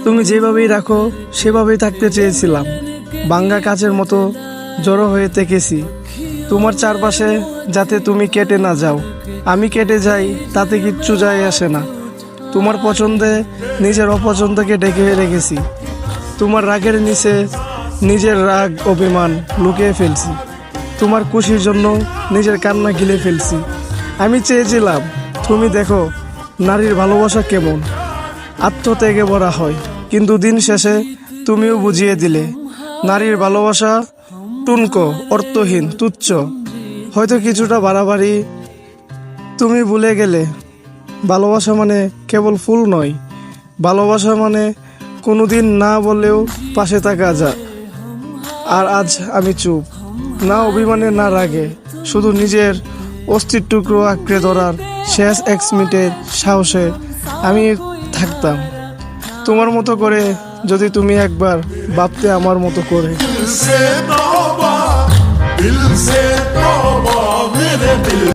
তুমি যেভাবেই রাখো সেভাবেই থাকতে চেয়েছিলাম। ভাঙ্গা কাচের মতো জড়ো হয়ে থেকেছি তোমার চারপাশে, যাতে তুমি কেটে না যাও। আমি কেটে যাই তাতে কিচ্ছু যায় আসে না। তোমার পছন্দে নিজের অপছন্দকে ঢেকে রেখেছি। তোমার রাগের নিচে নিজের রাগ অভিমান লুকিয়ে ফেলছি। তোমার খুশির জন্য নিজের কান্না গিলে ফেলছি। আমি চেয়েছিলাম তুমি দেখো নারীর ভালোবাসা কেমন, আত্মত্যাগে ভরা হয়। কিন্তু দিন শেষে তুমিও বুঝিয়ে দিলে নারীর ভালোবাসা টুনকো, অর্থহীন, তুচ্ছ, হয়তো কিছুটা বাড়াবাড়ি। তুমি ভুলে গেলে ভালোবাসা মানে কেবল ফুল নয়। ভালোবাসা মানে কোনোদিন না বললেও পাশে থাকা যায়। আর আজ আমি চুপ, না অভিমানে না রাগে, শুধু নিজের অস্তিত্বটুকরো আঁকড়ে ধরার শেষ 1 মিনিটের সাহসে আমি থাকতাম তোমার মতো করে। যদি তুমি একবার ভাবতে আমার মতো করে। दिल से